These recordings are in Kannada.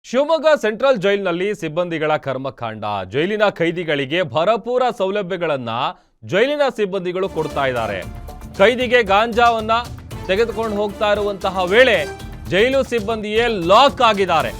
ಶಿವಮೊಗ್ಗ ಸೆಂಟ್ರಲ್ ಜೈಲಿನಲ್ಲಿ ಸಿಬ್ಬಂದಿಗಳ ಕರ್ಮಕಾಂಡ. ಜೈಲಿನ ಖೈದಿಗಳಿಗೆ ಭರಪೂರ ಸೌಲಭ್ಯಗಳನ್ನ ಜೈಲಿನ ಸಿಬ್ಬಂದಿಗಳು ಕೊಡ್ತಾ ಇದ್ದಾರೆ. ಖೈದಿಗೆ ಗಾಂಜಾವನ್ನ ತೆಗೆದುಕೊಂಡು ಹೋಗ್ತಾ ಇರುವಂತಹ ವೇಳೆ ಜೈಲು ಸಿಬ್ಬಂದಿಯೇ ಲಾಕ್ ಆಗಿದ್ದಾರೆ.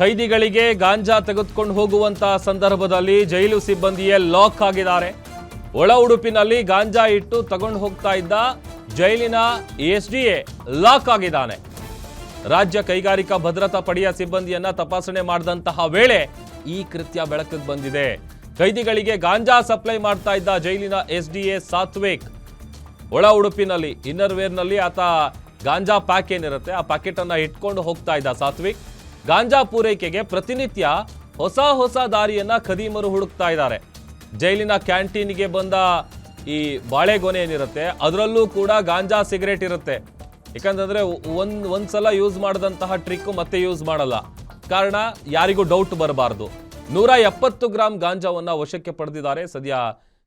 ಖೈದಿಗಳಿಗೆ ಗಾಂಜಾ ತೆಗೆದುಕೊಂಡು ಹೋಗುವಂತಹ ಸಂದರ್ಭದಲ್ಲಿ ಜೈಲು ಸಿಬ್ಬಂದಿಯೇ ಲಾಕ್ ಆಗಿದ್ದಾರೆ. ಒಳ ಉಡುಪಿನಲ್ಲಿ ಗಾಂಜಾ ಇಟ್ಟು ತಗೊಂಡು ಹೋಗ್ತಾ ಇದ್ದ ಜೈಲಿನ ಎಸ್ಡಿಎ ಲಾಕ್ ಆಗಿದ್ದಾನೆ. ರಾಜ್ಯ ಕೈಗಾರಿಕಾ ಭದ್ರತಾ ಪಡೆಯ ಸಿಬ್ಬಂದಿಯನ್ನ ತಪಾಸಣೆ ಮಾಡಿದಂತಹ ವೇಳೆ ಈ ಕೃತ್ಯ ಬೆಳಕಿಗೆ ಬಂದಿದೆ. ಖೈದಿಗಳಿಗೆ ಗಾಂಜಾ ಸಪ್ಲೈ ಮಾಡ್ತಾ ಇದ್ದ ಜೈಲಿನ ಎಸ್ಡಿಎ ಸಾತ್ವಿಕ್ ಒಳ ಉಡುಪಿನಲ್ಲಿ ಇನ್ನರ್ ವೇರ್ನಲ್ಲಿ ಆತ ಗಾಂಜಾ ಪ್ಯಾಕ್ ಏನಿರುತ್ತೆ ಆ ಪ್ಯಾಕೆಟ್ ಅನ್ನ ಇಟ್ಕೊಂಡು ಹೋಗ್ತಾ ಇದ್ದ ಸಾತ್ವಿಕ್ ಗಾಂಜಾ ಪೂರೈಕೆಗೆ ಪ್ರತಿನಿತ್ಯ ಹೊಸ ದಾರಿಯನ್ನ ಖದೀಮರು ಹುಡುಕ್ತಾ ಇದ್ದಾರೆ. ಜೈಲಿನ ಕ್ಯಾಂಟೀನ್ಗೆ ಬಂದ ಈ ಬಾಳೆಗೊನೆ ಏನಿರುತ್ತೆ ಅದರಲ್ಲೂ ಕೂಡ ಗಾಂಜಾ ಸಿಗರೇಟ್ ಇರುತ್ತೆ. ಯಾಕಂತಂದ್ರೆ ಒಂದ್ಸಲ ಯೂಸ್ ಮಾಡಿದಂತಹ ಟ್ರಿಕ್ ಮತ್ತೆ ಯೂಸ್ ಮಾಡಲ್ಲ. ಕಾರಣ ಯಾರಿಗೂ ಡೌಟ್ ಬರಬಾರದು. 170 ಗ್ರಾಂ ಗಾಂಜಾವನ್ನ ವಶಕ್ಕೆ ಪಡೆದಿದ್ದಾರೆ ಸದ್ಯ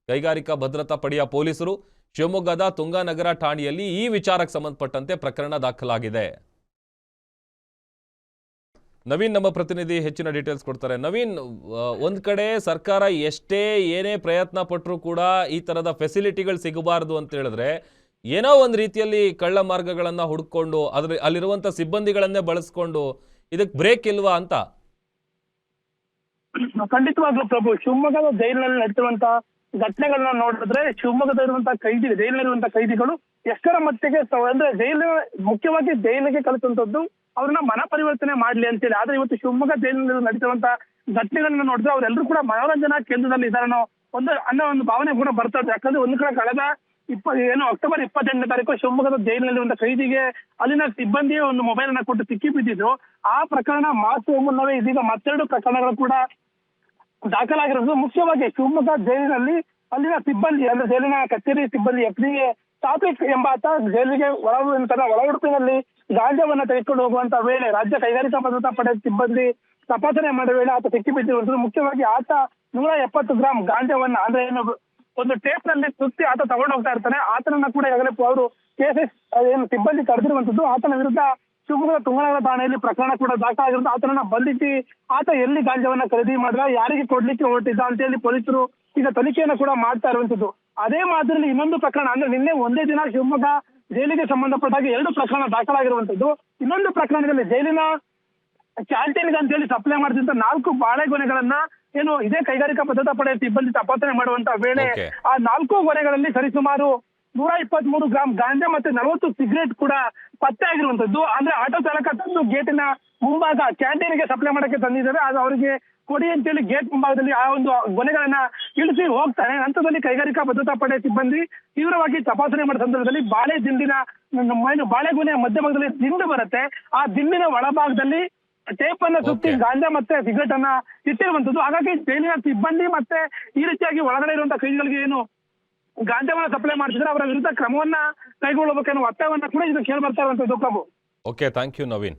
ಕೈಗಾರಿಕಾ ಭದ್ರತಾ ಪಡೆಯ ಪೊಲೀಸರು. ಶಿವಮೊಗ್ಗದ ತುಂಗಾನಗರ ಠಾಣೆಯಲ್ಲಿ ಈ ವಿಚಾರಕ್ಕೆ ಸಂಬಂಧಪಟ್ಟಂತೆ ಪ್ರಕರಣ ದಾಖಲಾಗಿದೆ. ನವೀನ್ ನಮ್ಮ ಪ್ರತಿನಿಧಿ ಹೆಚ್ಚಿನ ಡೀಟೇಲ್ಸ್ ಕೊಡ್ತಾರೆ. ನವೀನ್, ಒಂದ್ ಕಡೆ ಸರ್ಕಾರ ಎಷ್ಟೇ ಏನೇ ಪ್ರಯತ್ನ ಪಟ್ಟರೂ ಕೂಡ ಈ ತರದ ಫೆಸಿಲಿಟಿಗಳು ಸಿಗಬಾರದು ಅಂತ ಹೇಳಿದ್ರೆ ಏನೋ ಒಂದು ರೀತಿಯಲ್ಲಿ ಕಳ್ಳ ಮಾರ್ಗಗಳನ್ನ ಹುಡುಕೊಂಡು ಅಲ್ಲಿರುವಂತ ಸಿಬ್ಬಂದಿಗಳನ್ನೇ ಬಳಸ್ಕೊಂಡು ಇದಕ್ಕೆ ಬ್ರೇಕ್ ಇಲ್ವಾ ಅಂತ? ಖಂಡಿತವಾಗ್ಲೂ ಪ್ರಭು, ಶಿವಮೊಗ್ಗದ ಜೈಲಿನಲ್ಲಿ ನಡೆದಿರುವಂತಹ ಘಟನೆಗಳನ್ನ ನೋಡಿದ್ರೆ ಶಿವಮೊಗ್ಗದಲ್ಲಿರುವಂತಹ ಜೈಲಿನಲ್ಲಿರುವಂತಹ ಖೈದಿಗಳು ಎಷ್ಟರ ಮಟ್ಟಿಗೆ ಅಂದ್ರೆ ಮುಖ್ಯವಾಗಿ ಜೈಲಿಗೆ ಕಲಿಸುವಂತದ್ದು ಅವ್ರನ್ನ ಮನ ಪರಿವರ್ತನೆ ಮಾಡ್ಲಿ ಅಂತೇಳಿ. ಆದ್ರೆ ಇವತ್ತು ಶಿವಮೊಗ್ಗ ಜೈಲಿನಲ್ಲಿ ನಡೀತಿರುವಂತಹ ಘಟನೆಗಳನ್ನ ನೋಡಿದ್ರೆ ಅವರೆಲ್ಲರೂ ಕೂಡ ಮನೋರಂಜನಾ ಕೇಂದ್ರದಲ್ಲಿ ಇದಾರೆ ಅನ್ನೋ ಒಂದು ಭಾವನೆ ಕೂಡ ಬರ್ತಾ ಇದೆ. ಯಾಕಂದ್ರೆ ಒಂದು ಕಡೆ ಕಳೆದ ಅಕ್ಟೋಬರ್ 28ನೇ ತಾರೀಕು ಶಿವಮೊಗ್ಗದ ಜೈಲಿನಲ್ಲಿ ಒಂದು ಖೈದಿಗೆ ಅಲ್ಲಿನ ಸಿಬ್ಬಂದಿಯೇ ಒಂದು ಮೊಬೈಲ್ ಅನ್ನ ಕೊಟ್ಟು ಸಿಕ್ಕಿ ಬಿದ್ದಿದ್ರು. ಆ ಪ್ರಕರಣ ಮಾಸುವ ಮುನ್ನವೇ ಇದೀಗ ಮತ್ತೆರಡು ಪ್ರಕರಣಗಳು ಕೂಡ ದಾಖಲಾಗಿರೋದು. ಮುಖ್ಯವಾಗಿ ಶಿವಮೊಗ್ಗ ಜೈಲಿನಲ್ಲಿ ಅಲ್ಲಿನ ಸಿಬ್ಬಂದಿ ಅಂದ್ರೆ ಜೈಲಿನ ಕಚೇರಿ ಸಿಬ್ಬಂದಿ ಎಫ್ಡಿಎ ಸಾತ್ವಿಕ್ ಎಂಬಾತ ಜೈಲಿಗೆ ಒಳ ಉಡುಪಿನಲ್ಲಿ ಗಾಂಜಾವನ್ನ ತೆಗೆದುಕೊಂಡು ಹೋಗುವಂತ ವೇಳೆ ರಾಜ್ಯ ಕೈಗಾರಿಕಾ ಭದ್ರತಾ ಪಡೆ ಸಿಬ್ಬಂದಿ ತಪಾಸಣೆ ಮಾಡುವ ವೇಳೆ ಆತ ಸಿಕ್ಕಿ ಬಿದ್ದಿರುವಂತದ್ದು. ಮುಖ್ಯವಾಗಿ ಆತ 170 ಗ್ರಾಂ ಗಾಂಜಾವನ್ನ ಅಂದ್ರೆ ಒಂದು ಟೇಪ್ ನಲ್ಲಿ ಸುತ್ತಿ ಆತ ತಗೊಂಡು ಹೋಗ್ತಾ ಇರ್ತಾನೆ. ಆತನನ್ನ ಕೂಡ ಈಗಾಗಲೇ ಅವರು ಕೇಸಸ್ ಸಿಬ್ಬಂದಿ ಕರೆದಿರುವಂತದ್ದು. ಆತನ ವಿರುದ್ಧ ಶಿವಮೊಗ್ಗದ ತುಂಗನಗರ ಠಾಣೆಯಲ್ಲಿ ಪ್ರಕರಣ ಕೂಡ ದಾಖಲಾಗಿರುತ್ತೆ. ಆತನನ್ನ ಬಂಧಿಸಿ ಆತ ಎಲ್ಲಿ ಗಾಂಜಾವನ್ನ ಖರೀದಿ ಮಾಡಿದ, ಯಾರಿಗೆ ಕೊಡ್ಲಿಕ್ಕೆ ಹೊರಟಿದ್ದ ಅಂತ ಹೇಳಿ ಪೊಲೀಸರು ಈಗ ತನಿಖೆಯನ್ನು ಕೂಡ ಮಾಡ್ತಾ ಇರುವಂತದ್ದು. ಅದೇ ಮಾದರಿಯಲ್ಲಿ ಇನ್ನೊಂದು ಪ್ರಕರಣ ಅಂದ್ರೆ ನಿನ್ನೆ ಒಂದೇ ದಿನ ಶಿವಮೊಗ್ಗ ಜೈಲಿಗೆ ಸಂಬಂಧಪಟ್ಟಾಗ 2 ಪ್ರಕರಣ ದಾಖಲಾಗಿರುವಂತದ್ದು. ಇನ್ನೊಂದು ಪ್ರಕರಣದಲ್ಲಿ ಜೈಲಿನ ಕ್ಯಾಂಟೀನ್ಗೆ ಅಂತ ಹೇಳಿ ಸಪ್ಲೈ ಮಾಡಿದಂತ 4 ಬಾಳೆಗೊನೆಗಳನ್ನ ಇದೇ ಕೈಗಾರಿಕಾ ಭದ್ರತಾ ಪಡೆಯ ಸಿಬ್ಬಂದಿ ತಪಾಸಣೆ ಮಾಡುವಂತ ವೇಳೆ ಆ 4 ಗೊನೆಗಳಲ್ಲಿ ಸರಿಸುಮಾರು 123 ಗ್ರಾಂ ಗಾಂಜಾ ಮತ್ತೆ 40 ಸಿಗರೇಟ್ ಕೂಡ ಪತ್ತೆ ಆಗಿರುವಂತದ್ದು. ಅಂದ್ರೆ ಆಟೋ ಚಾಲಕ ತಂದು ಗೇಟಿನ ಮುಂಭಾಗ ಕ್ಯಾಂಟೀನ್ಗೆ ಸಪ್ಲೈ ಮಾಡಕ್ಕೆ ತಂದಿದ್ದಾರೆ. ಅದು ಅವರಿಗೆ ಕೊಡಿ ಅಂತೇಳಿ ಗೇಟ್ ಮುಂಭಾಗದಲ್ಲಿ ಆ ಒಂದು ಗೊನೆಗಳನ್ನ ಇಳಿಸಿ ಹೋಗ್ತಾರೆ. ಹಂತದಲ್ಲಿ ಕೈಗಾರಿಕಾ ಭದ್ರತಾ ಪಡೆ ಸಿಬ್ಬಂದಿ ತೀವ್ರವಾಗಿ ತಪಾಸಣೆ ಮಾಡಿದ ಸಂದರ್ಭದಲ್ಲಿ ಬಾಳೆಗೊನೆಯ ಮಧ್ಯಭಾಗದಲ್ಲಿ ದಿಂಡು ಬರುತ್ತೆ. ಆ ದಿಂಡಿನ ಒಳಭಾಗದಲ್ಲಿ ಟೇಪ್ ಅನ್ನ ಸುತ್ತಿ ಗಾಂಜಾ ಮತ್ತೆ ಸಿಗರೇಟ್ ಅನ್ನ ಇಟ್ಟಿರುವಂತದ್ದು. ಹಾಗಾಗಿ ಜೈಲಿನ ಸಿಬ್ಬಂದಿ ಮತ್ತೆ ಈ ರೀತಿಯಾಗಿ ಒಳಗಡೆ ಇರುವಂತಹ ಕೈದಿಗಳಿಗೆ ಗಾಂಜಾವನ್ನ ಸಪ್ಲೈ ಮಾಡ್ತಿದ್ರೆ ಅವರ ವಿರುದ್ಧ ಕ್ರಮವನ್ನ ಕೈಗೊಳ್ಳಬೇಕೆನ್ನುವ ಒತ್ತಾಯವನ್ನ ಕೂಡ ಇದು ಕೇಳಿ ಬರ್ತಾ ಇರುವಂತದ್ದು Prabhu. Okay, thank you Naveen.